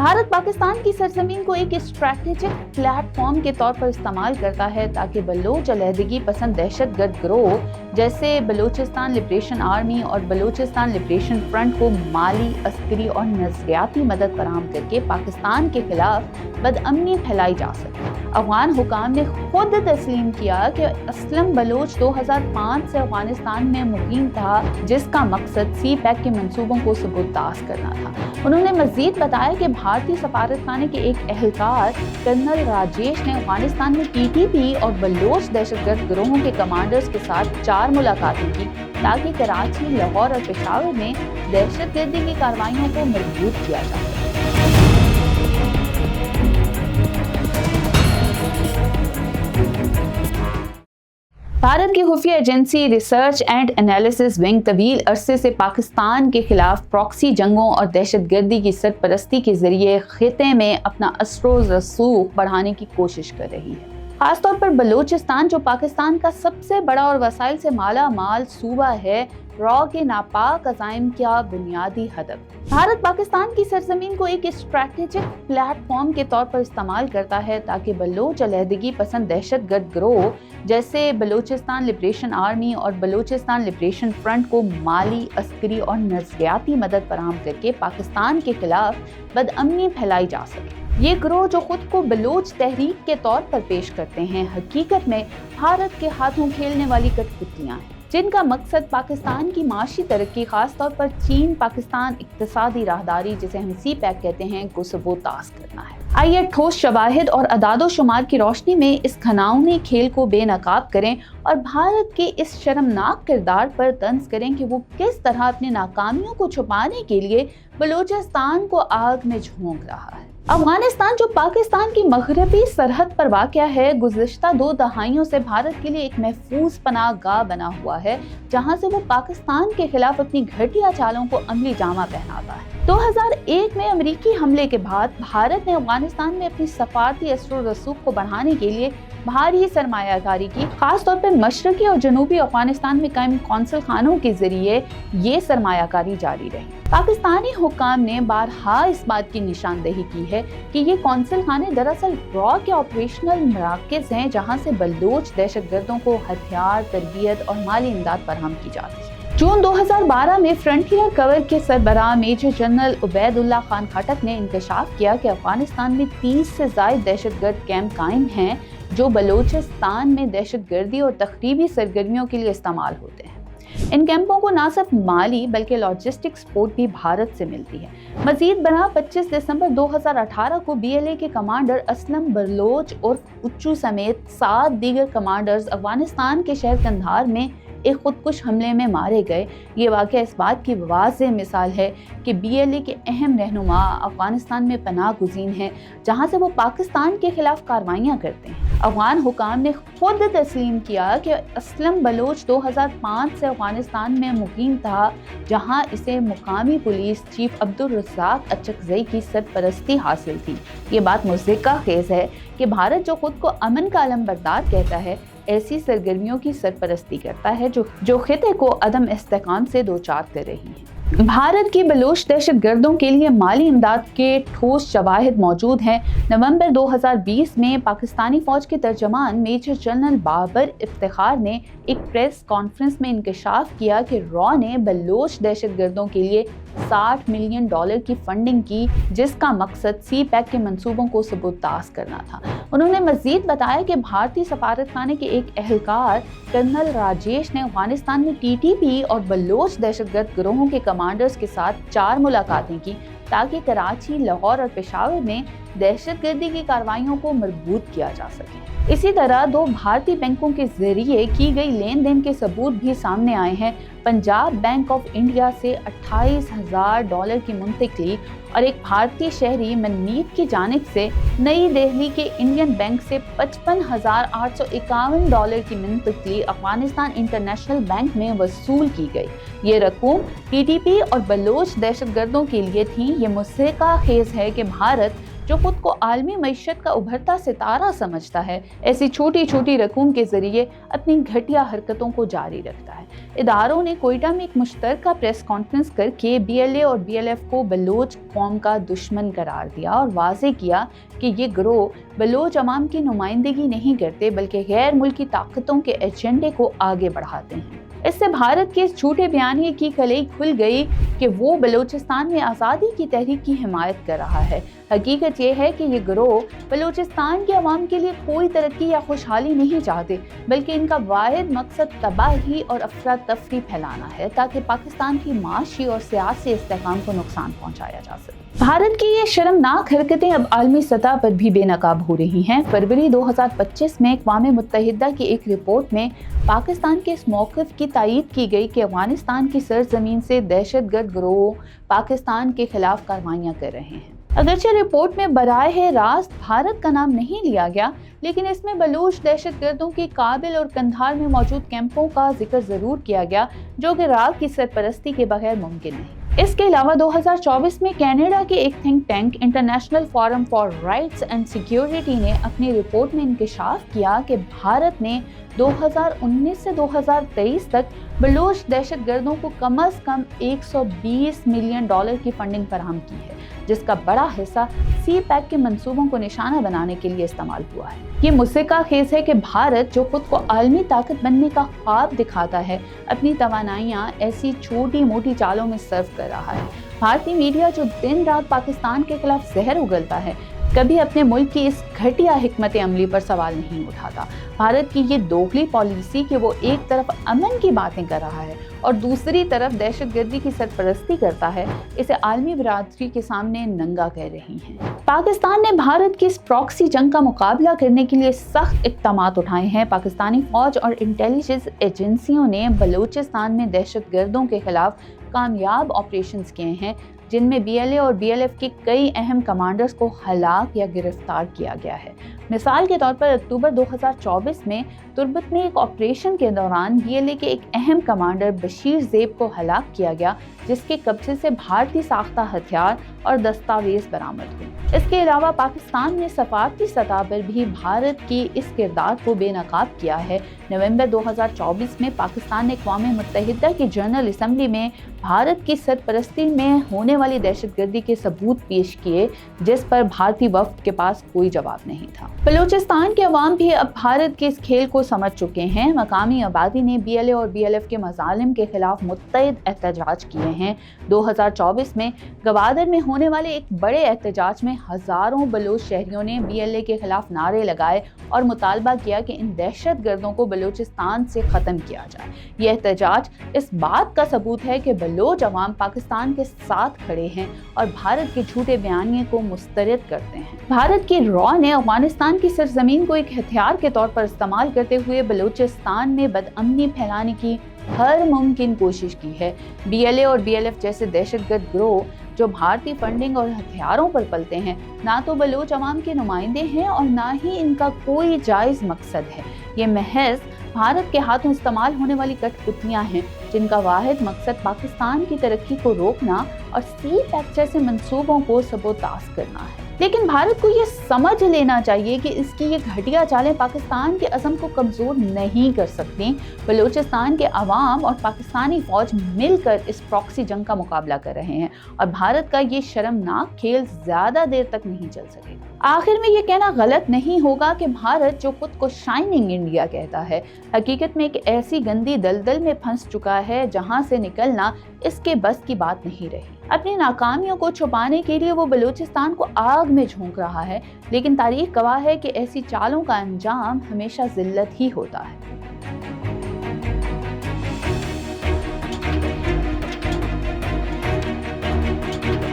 भारत पाकिस्तान की सरजमीन को एक स्ट्रैटेजिक प्लेटफॉर्म के तौर पर इस्तेमाल करता है ताकि बलोच अलहदगी पसंद दहशतगर्द गिरोह जैसे बलूचिस्तान लिबरेशन आर्मी और बलूचिस्तान लिबरेशन फ्रंट को माली, अस्करी और नजरियाती मदद फराहम करके पाकिस्तान के खिलाफ बदअमनी फैलाई जा सके। अफगान हुकाम ने खुद तस्लीम किया कि असलम बलोच 2005 से अफगानिस्तान में मुकीम था, जिसका मकसद सी पैक के मंसूबों को सबूताज करना था। उन्होंने मजीद बताया कि भारतीय सफारतखाने के एक एहलकार कर्नल राजेश ने अफगानिस्तान में टीटीपी और बलोच दहशतगर्द गिरोहों के कमांडर्स के साथ 4 मुलाकातें की ताकि कराची, लाहौर और पेशावर में दहशतगर्दी की कार्रवाइयों को मजबूत किया जा सके। भारत की खुफिया agency research and analysis wing तवील अरसे से पाकिस्तान के खिलाफ प्रॉक्सी जंगों और दहशतगर्दी की सरपरस्ती के जरिए खिते में अपना असरो रसूख बढ़ाने की कोशिश कर रही है। खासतौर पर बलूचिस्तान, जो पाकिस्तान का सबसे बड़ा और वसाइल से माला माल सूबा है, रॉ के नापाक अज़ाइम का बुनियादी हदफ। भारत पाकिस्तान की सरजमीन को एक स्ट्रैटेजिक प्लेटफॉर्म के तौर पर इस्तेमाल करता है ताकि बलोच अलहदगी पसंद दहशतगर्द गिरोह जैसे बलूचिस्तान लिबरेशन आर्मी और बलूचिस्तान लिबरेशन फ्रंट को माली, अस्करी और नजरियाती मदद फराहम करके पाकिस्तान के खिलाफ बदअमनी फैलाई जा सके। ये गिरोह जो खुद को बलोच तहरीक के तौर पर पेश करते हैं, हकीकत में भारत के हाथों खेलने वाली कठपुतलियां हैं, जिनका मकसद पाकिस्तान की माशी तरक्की, खासतौर पर चीन पाकिस्तान इक्तिसादी राहदारी, जिसे हम सी पैक कहते हैं, को सबूताज करना है। आइए ठोस शवाहिद और अदादो शुमार की रोशनी में इस घिनौने खेल को बेनकाब करें और भारत के इस शर्मनाक किरदार पर तंज करें कि वो किस तरह अपनी नाकामियों को छुपाने के लिए बलूचिस्तान को आग में झोंक रहा है। अफगानिस्तान, जो पाकिस्तान की मगरबी सरहद पर वाक़या है, गुज़िश्ता 2 दहाइयों से भारत के लिए एक महफूज पनाहगाह बना हुआ है, जहां से वो पाकिस्तान के खिलाफ अपनी घटिया चालों को अमली जामा पहनाता है। 2001 में अमेरिकी हमले के बाद भारत ने अफगानिस्तान में अपनी सफारती असर रसूख को बढ़ाने के लिए भारी सरमायाकारी की। खासतौर पर मशरकी और जनूबी अफगानिस्तान में कायम कौंसल खानों के जरिए ये सरमायाकारी जारी रही। पाकिस्तानी हुक्काम ने बारहा इस बात की निशानदेही की है कि ये कौंसल खाने दरअसल रॉ के ऑपरेशनल मराकज़ हैं, जहां से बलूच दहशतगर्दों को हथियार, तरबियत और माली इमदाद फराहम की जाती है। जून 2012 में फ्रंटियर कवर के सरबराह मेजर जनरल उबैदुल्लाह खान खटक ने इंकशाफ किया कि अफगानिस्तान में 30 से ज़ायद दहशतगर्द कैंप कायम हैं, जो बलूचिस्तान में दहशतगर्दी और तखरीबी सरगर्मियों के लिए इस्तेमाल होते हैं। इन कैंपों को न सिर्फ माली बल्कि लॉजिस्टिक सपोर्ट भी भारत से मिलती है। मजीद बना 25 दिसंबर 2018 को BLA के कमांडर असलम बलोच और उच्चू समेत 7 दीगर कमांडर्स अफगानिस्तान के शहर कंधार में एक खुदकुश हमले में मारे गए। ये वाक़या इस बात की वाज़ेह मिसाल है कि BLA के अहम रहनुमा अफगानिस्तान में पनाह गुज़ीन हैं, जहाँ से वो पाकिस्तान के खिलाफ कार्रवाइयाँ करते हैं। अफगान हुकाम ने खुद तस्लीम किया कि असलम बलोच 2005 से अफगानिस्तान में मुकीम था, जहाँ इसे मुकामी पुलिस चीफ अब्दुल रज़ाक अचकज़ई की सरपरस्ती हासिल थी। ये बात मुज़्ज़िका खेज़ है कि भारत, जो खुद को अमन का अलमबरदार कहता है, ऐसी सरगर्मियों की सरपरस्ती करता है जो खिते को अदम इस्तेकाम से दोचार कर रही है। भारत की बलोच दहशतगर्दों के लिए माली इमदाद के ठोस शवाहिद मौजूद हैं। नवंबर 2020 में पाकिस्तानी फौज के तर्जमान मेजर जनरल बाबर इफ्तिखार ने एक प्रेस कॉन्फ्रेंस में इंकशाफ किया कि रॉ ने बलोच दहशतगर्दों के लिए $60 मिलियन की फंडिंग की, जिसका मकसद सी पैक के मंसूबों को सबूताज करना था। उन्होंने मजीद बताया कि भारतीय सफारतखाने के एक एहलकार कर्नल राजेश ने अफगानिस्तान में टीटीपी और बलोच दहशतगर्द गिरोहों के कमांडर्स के साथ 4 मुलाकातें की ताकि कराची, लाहौर और पेशावर में दहशतगर्दी की कार्रवाइयों को मजबूत किया जा सके। इसी तरह 2 भारतीय बैंकों के जरिए की गई लेन देन के सबूत भी सामने आए हैं। पंजाब बैंक ऑफ इंडिया से $28,000 की मुंतकिली और एक भारतीय शहरी मनमीत की जानिब से नई दिल्ली के इंडियन बैंक से $55,851 की मुंतकिली अफगानिस्तान इंटरनेशनल बैंक में वसूल की गई। ये रकूम टीटीपी और बलोच दहशतगर्दों के लिए थी। ये मुज़्ज़िका खेज़ है कि भारत, जो खुद को आलमी मईशत का उभरता सितारा समझता है, ऐसी छोटी छोटी रकूम के जरिए अपनी घटिया हरकतों को जारी रखता है। اداروں نے کوئٹہ میں ایک مشترکہ پریس کانفرنس کرکے BLA اور BLF کو بلوچ قوم کا دشمن قرار دیا اور واضح کیا کہ یہ گروہ بلوچ عوام کی نمائندگی نہیں کرتے بلکہ غیر ملکی طاقتوں کے ایجنڈے کو آگے بڑھاتے ہیں۔ اس سے بھارت کے اس جھوٹے بیانیے کی کلئی کھل گئی کہ وہ بلوچستان میں آزادی کی تحریک کی حمایت کر رہا ہے۔ حقیقت یہ ہے کہ یہ گروہ بلوچستان کے عوام کے لیے کوئی ترقی یا خوشحالی نہیں چاہتے، بلکہ ان کا واحد مقصد تباہی اور افراتفری پھیلانا ہے تاکہ پاکستان کی معاشی اور سیاسی استحکام کو نقصان پہنچایا جا سکے۔ بھارت کی یہ شرمناک حرکتیں اب عالمی سطح پر بھی بے نقاب ہو رہی ہیں۔ فروری 2025 میں اقوام متحدہ کی ایک رپورٹ میں پاکستان کے اس موقف کی تائید کی گئی کہ افغانستان کی سرزمین سے دہشت گرد گروہ پاکستان کے خلاف کارروائیاں کر رہے ہیں۔ اگرچہ رپورٹ میں براہ راست بھارت کا نام نہیں لیا گیا، لیکن اس میں بلوچ دہشت گردوں کی کابل اور قندھار میں موجود کیمپوں کا ذکر ضرور کیا گیا، جو کہ راگ کی سرپرستی کے بغیر ممکن نہیں۔ اس کے علاوہ 2024 میں کینیڈا کے ایک think tank international forum for rights and security نے اپنی رپورٹ میں انکشاف کیا کہ بھارت نے 2019 سے 2023 تک بلوچ دہشت گردوں کو کم از کم $120 ملین کی فنڈنگ فراہم کی ہے، جس کا بڑا حصہ سی پیک کے منصوبوں کو نشانہ بنانے کے لیے استعمال ہوا ہے۔ یہ مسئلہ خیز ہے کہ بھارت، جو خود کو عالمی طاقت بننے کا خواب دکھاتا ہے، اپنی توانائیاں ایسی چھوٹی موٹی چالوں میں صرف کر رہا ہے۔ بھارتی میڈیا جو دن رات پاکستان کے خلاف زہر اگلتا ہے، کبھی اپنے ملک کی اس گھٹیا حکمت عملی پر سوال نہیں اٹھاتا۔ بھارت کی یہ دوگلی پالیسی کہ وہ ایک طرف امن کی باتیں کر رہا ہے اور دوسری طرف دہشت گردی کی سرپرستی کرتا ہے، اسے عالمی برادری کے سامنے ننگا کہہ رہی ہیں۔ پاکستان نے بھارت کی اس پراکسی جنگ کا مقابلہ کرنے کے لیے سخت اقدامات اٹھائے ہیں۔ پاکستانی فوج اور انٹیلیجنس ایجنسیوں نے بلوچستان میں دہشت گردوں کے خلاف کامیاب آپریشنز کیے ہیں، جن میں BLA اور BLF کے کئی اہم کمانڈرز کو ہلاک یا گرفتار کیا گیا ہے۔ مثال کے طور پر اکتوبر 2024 میں تربت میں ایک آپریشن کے دوران BLA کے ایک اہم کمانڈر بشیر زیب کو ہلاک کیا گیا، جس کے قبضے سے بھارتی ساختہ ہتھیار اور دستاویز برآمد ہوئے۔ اس کے علاوہ پاکستان نے سفارتی سطح پر بھی بھارت کی اس کردار کو بے نقاب کیا ہے۔ نومبر 2024 میں پاکستان نے اقوام متحدہ کی جنرل اسمبلی میں بھارت کی سرپرستی میں ہونے والی دہشت گردی کے ثبوت پیش کیے، جس پر بھارتی وفد کے پاس کوئی جواب نہیں تھا۔ بلوچستان کے عوام بھی اب بھارت کے اس کھیل کو سمجھ چکے ہیں۔ مقامی آبادی نے BLA اور BLF کے مظالم کے خلاف متعدد احتجاج کیے ہیں۔ 2024 میں گوادر میں ہونے والے ایک بڑے احتجاج میں ہزاروں بلوچ شہریوں نے BLA کے خلاف نعرے لگائے اور مطالبہ کیا کہ ان دہشت گردوں کو بلوچستان سے ختم کیا جائے۔ یہ احتجاج اس بات کا ثبوت ہے کہ بلوچ عوام پاکستان کے ساتھ کھڑے ہیں اور بھارت کے جھوٹے بیانیے کو مسترد کرتے ہیں۔ بھارت کی رو نے افغانستان کی سرزمین کو ایک ہتھیار کے طور پر استعمال کرتے ہوئے بلوچستان میں بدامنی پھیلانے کی ہر ممکن کوشش کی ہے۔ BLA اور BLF جیسے دہشت گرد گروہ جو بھارتی فنڈنگ اور ہتھیاروں پر پلتے ہیں، نہ تو بلوچ عوام کے نمائندے ہیں اور نہ ہی ان کا کوئی جائز مقصد ہے۔ یہ محض بھارت کے ہاتھوں استعمال ہونے والی کٹ پتلیاں ہیں، جن کا واحد مقصد پاکستان کی ترقی کو روکنا اور سی پیک جیسے منصوبوں کو سبوتاژ کرنا ہے۔ لیکن بھارت کو یہ سمجھ لینا چاہیے کہ اس کی یہ گھٹیا چالیں پاکستان کے عزم کو کمزور نہیں کر سکتی۔ بلوچستان کے عوام اور پاکستانی فوج مل کر اس پراکسی جنگ کا مقابلہ کر رہے ہیں اور بھارت کا یہ شرمناک کھیل زیادہ دیر تک نہیں چل سکے گا۔ آخر میں یہ کہنا غلط نہیں ہوگا کہ بھارت، جو خود کو شائننگ انڈیا کہتا ہے، حقیقت میں ایک ایسی گندی دلدل میں پھنس چکا ہے جہاں سے نکلنا اس کے بس کی بات نہیں رہی۔ اپنی ناکامیوں کو چھپانے کے لیے وہ بلوچستان کو آگ میں جھونک رہا ہے، لیکن تاریخ گواہ ہے کہ ایسی چالوں کا انجام ہمیشہ ذلت ہی ہوتا ہے۔